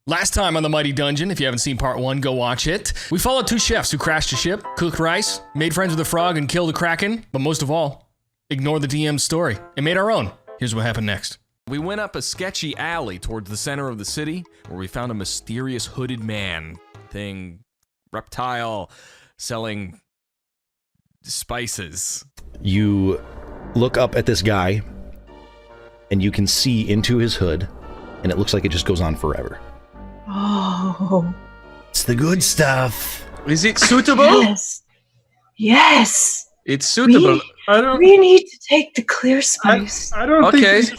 Last time on the Mighty Dungeon, if you haven't seen part 1, go watch it. We followed 2 chefs who crashed a ship, cooked rice, made friends with a frog, and killed a kraken, but most of all, ignored the DM's story and made our own. Here's what happened next. We went up a sketchy alley towards the center of the city, where we found a mysterious hooded man, reptile, selling spices. You look up at this guy, and you can see into his hood, and it looks like it just goes on forever. Oh. It's the good stuff. Is it suitable? Yes. Yes. It's suitable. We need to take the clear spice. I don't think.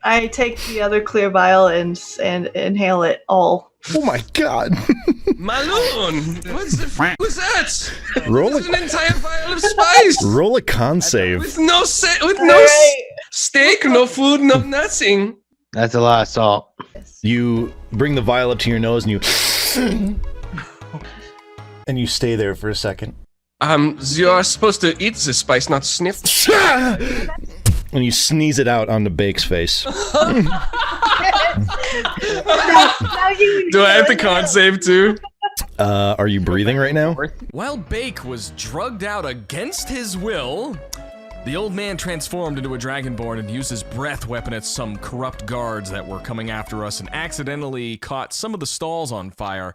I take the other clear vial and inhale it all. Oh my god. Malun! What the f was that? Roll an entire vial of spice! Roll a con save. With no steak, no food, no nothing. That's a lot of salt. You bring the vial up to your nose and you and you stay there for a second. You are supposed to eat the spice, not sniff. And you sneeze it out onto Bake's face. Do I have to con save too? Are you breathing right now? While Bake was drugged out against his will, the old man transformed into a dragonborn and used his breath weapon at some corrupt guards that were coming after us and accidentally caught some of the stalls on fire,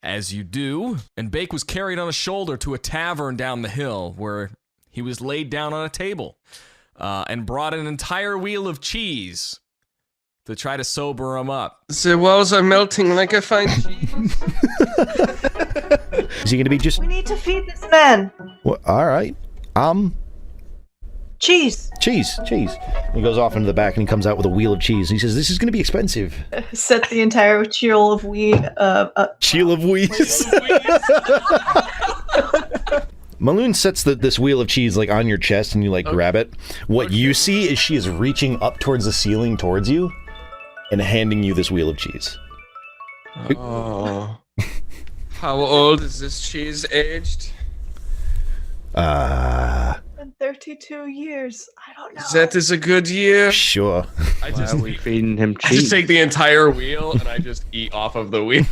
as you do. And Bake was carried on a shoulder to a tavern down the hill where he was laid down on a table and brought an entire wheel of cheese to try to sober him up. The walls are melting like a fine cheese. Is he gonna be just... We need to feed this man. Well, alright. Cheese. Cheese. He goes off into the back and he comes out with a wheel of cheese. He says, this is gonna be expensive. Set the entire cheel of wheat. Cheel of wheat. Malun sets this wheel of cheese like on your chest and you like grab it. What you see is she is reaching up towards the ceiling towards you and handing you this wheel of cheese. Oh. How old is this cheese aged? 32 years. I don't know. That is a good year. Sure. I just Why are we feeding him I cheese? just take the entire wheel and I just eat off of the wheel.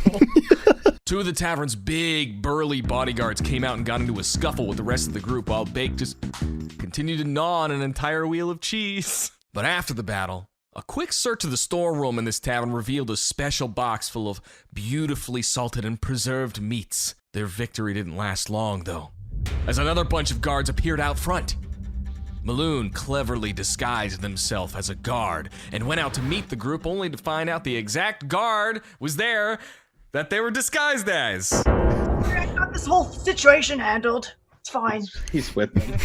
2 of the tavern's big, burly bodyguards came out and got into a scuffle with the rest of the group while Bake just continued to gnaw on an entire wheel of cheese. But after the battle, a quick search of the storeroom in this tavern revealed a special box full of beautifully salted and preserved meats. Their victory didn't last long, though, as another bunch of guards appeared out front. Malun cleverly disguised himself as a guard and went out to meet the group only to find out the exact guard was there that they were disguised as. I got this whole situation handled. It's fine. He's with them.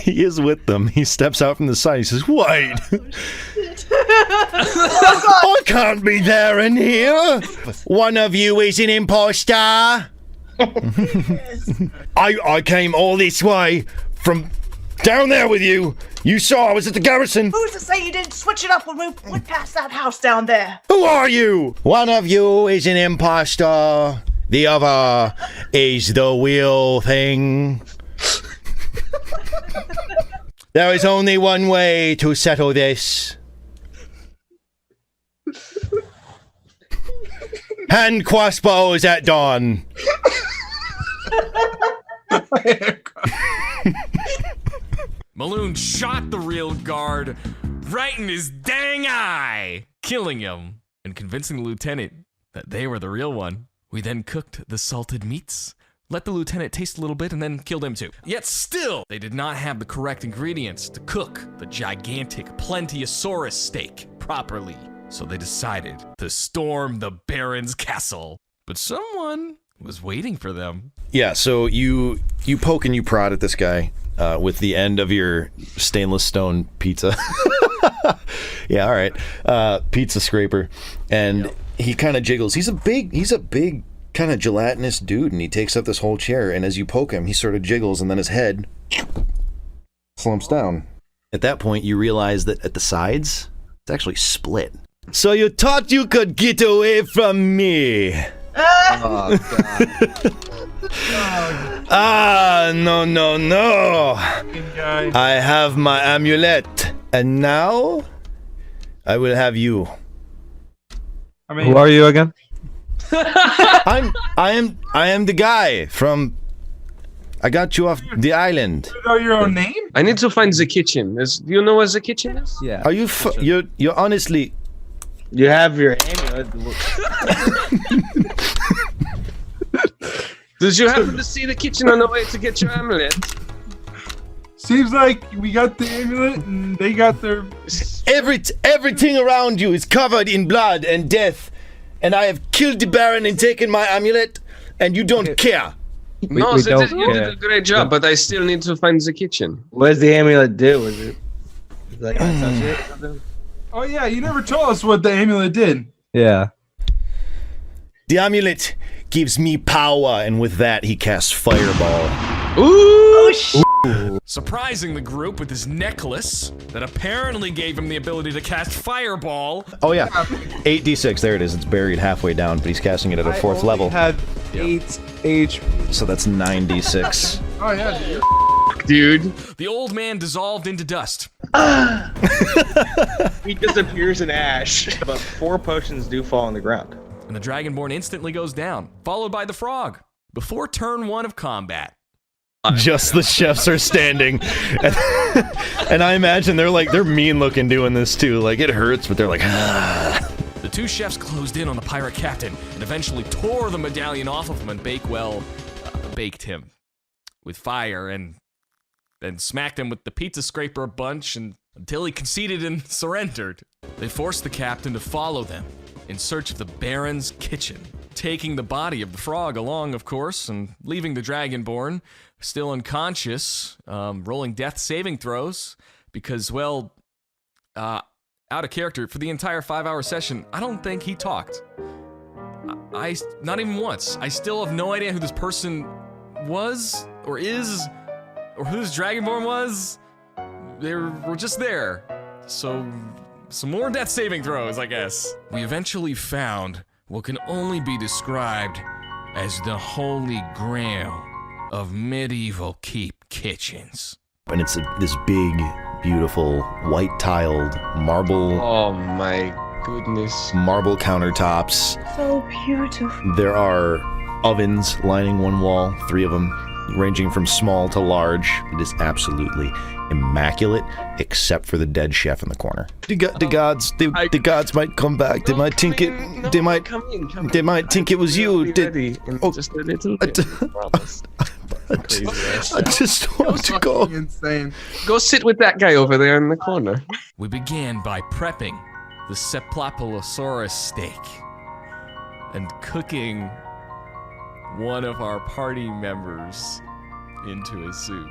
He is with them. He steps out from the side. He says, wait. I can't be there in here. One of you is an imposter. I came all this way from down there with you. You saw I was at the garrison. Who's to say you didn't switch it up when we went past that house down there? Who are you? One of you is an imposter. The other is the wheel thing. There is only one way to settle this. Hand crossbows at dawn. Malun shot the real guard right in his dang eye, killing him and convincing the lieutenant that they were the real one. We then cooked the salted meats, let the lieutenant taste a little bit, and then killed him too. Yet still, they did not have the correct ingredients to cook the gigantic Plentiosaurus steak properly. So they decided to storm the Baron's castle. But someone was waiting for them. Yeah, so you poke and you prod at this guy with the end of your stainless stone pizza. Yeah, all right. Pizza scraper. And he kind of jiggles. He's a big kind of gelatinous dude, and he takes up this whole chair, and as you poke him, he sort of jiggles, and then his head slumps down. At that point, you realize that at the sides, it's actually split. So you thought you could get away from me? Oh, God. No. I have my amulet, and now I will have you. I mean, Who are you again? I am the guy from. I got you off the island. you know your own name? I need to find the kitchen. Do you know where the kitchen is? Yeah. Are you? You're honestly. You have your amulet. Did you happen to see the kitchen on the way to get your amulet? Seems like we got the amulet and they got their. Everything around you is covered in blood and death, and I have killed the Baron and taken my amulet, and you don't care. No, we you don't did care. a great job, but I still need to find the kitchen. What does the amulet do? Is it like touch it? or something? Oh yeah, you never told us what the amulet did. Yeah. The amulet gives me power, and with that, he casts Fireball. Ooh! Surprising the group with his necklace that apparently gave him the ability to cast Fireball. Oh yeah, 8d6. There it is. It's buried halfway down, but he's casting it at a 4th level. Had 8 HP. So that's 9d6. Oh yeah, dude. Dude. The old man dissolved into dust. He disappears in ash. But 4 potions do fall on the ground. And the Dragonborn instantly goes down, followed by the frog. Before turn 1 of combat, Just the chefs are standing, and I imagine they're mean looking doing this too. Like it hurts, but they're like, ah. the 2 chefs closed in on the pirate captain and eventually tore the medallion off of him and baked him with fire and then smacked him with the pizza scraper a bunch until he conceded and surrendered. They forced the captain to follow them in search of the Baron's kitchen, taking the body of the frog along, of course, and leaving the Dragonborn still unconscious, rolling death saving throws because, well, out of character for the entire 5-hour session, I don't think he talked. I not even once. I still have no idea who this person was or is or who this Dragonborn was. They were just there. So, some more death saving throws, I guess. We eventually found what can only be described as the holy grail of medieval keep kitchens. And it's this big, beautiful, white-tiled marble Oh my goodness. marble countertops. So beautiful. There are ovens lining one wall, 3 of them, ranging from small to large. It is absolutely immaculate, except for the dead chef in the corner. The gods might come back. They might think it. They might. Come in. They might think it was you. Ready in just a little bit. I just want to go. Insane. Go sit with that guy over there in the corner. We began by prepping the Cephalosaurus steak and cooking one of our party members into a soup.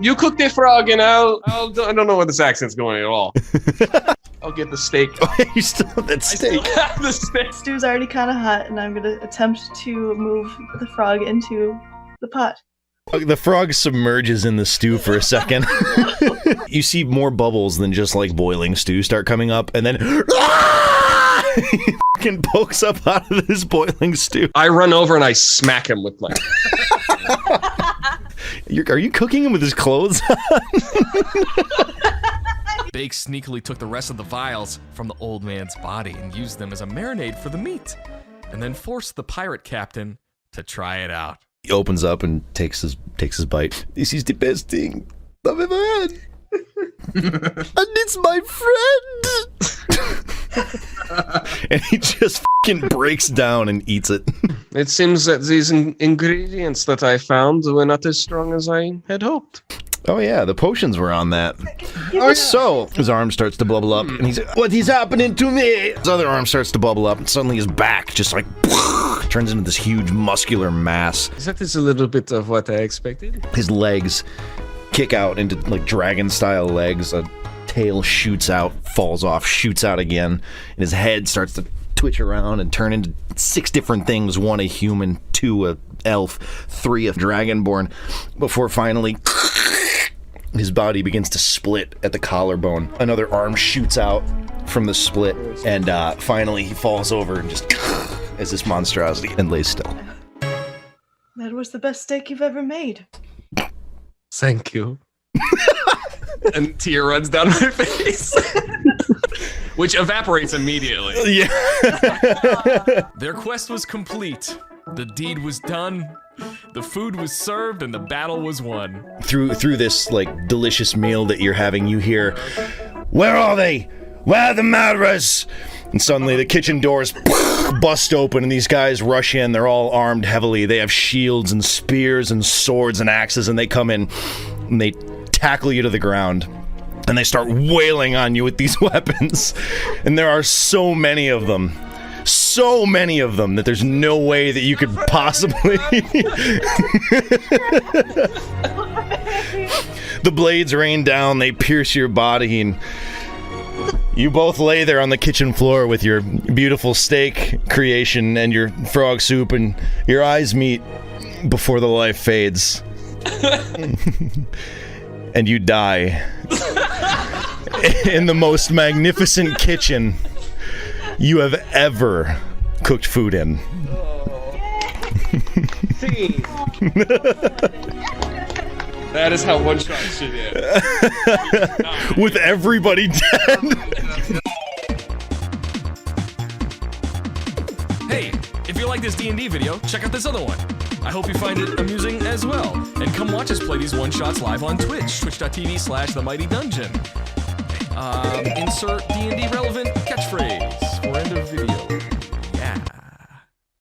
You cook the frog and I don't know where this accent's going at all. I'll get the steak. You still have that I still steak. have the steak. Stew's already kind of hot, and I'm gonna attempt to move the frog into the pot. The frog submerges in the stew for a second. You see more bubbles than just like boiling stew start coming up, and then he fucking pokes up out of this boiling stew. I run over and I smack him with my. Are you cooking him with his clothes on? Bake sneakily took the rest of the vials from the old man's body and used them as a marinade for the meat, and then forced the pirate captain to try it out. He opens up and takes his bite. This is the best thing I've ever had. And it's my friend. And he just fucking breaks down and eats it. It seems that these ingredients that I found were not as strong as I had hoped. Oh yeah, the potions were on that. So his arm starts to bubble up, and he's, "What is happening to me?" His other arm starts to bubble up, and suddenly his back just like turns into this huge muscular mass. That is a little bit of what I expected. His legs kick out into like dragon-style legs. A tail shoots out, falls off, shoots out again, and his head starts to twitch around and turn into 6 different things: 1 a human, 2 a elf, 3 a dragonborn, before finally his body begins to split at the collarbone. Another arm shoots out from the split, and finally he falls over and just as this monstrosity and lays still. That was the best steak you've ever made. Thank you. And tear runs down my face. which evaporates immediately. Yeah. Their quest was complete. The deed was done. The food was served and the battle was won. Through this like delicious meal that you're having, you hear, "Where are they? Where are the murderers?" And suddenly the kitchen doors bust open and these guys rush in. They're all armed heavily. They have shields and spears and swords and axes, and they come in and they tackle you to the ground. And they start wailing on you with these weapons. And there are so many of them. So many of them that there's no way that you could possibly... The blades rain down, they pierce your body, and you both lay there on the kitchen floor with your beautiful steak creation and your frog soup, and your eyes meet before the life fades. And you die in the most magnificent kitchen you have ever cooked food in. Scene. That is how one shot should end. With everybody dead. Hey, if you like this D&D video, check out this other one. I hope you find it amusing as well. And come watch us play these one-shots live on Twitch, twitch.tv/themightydungeon. Insert D&D relevant catchphrase.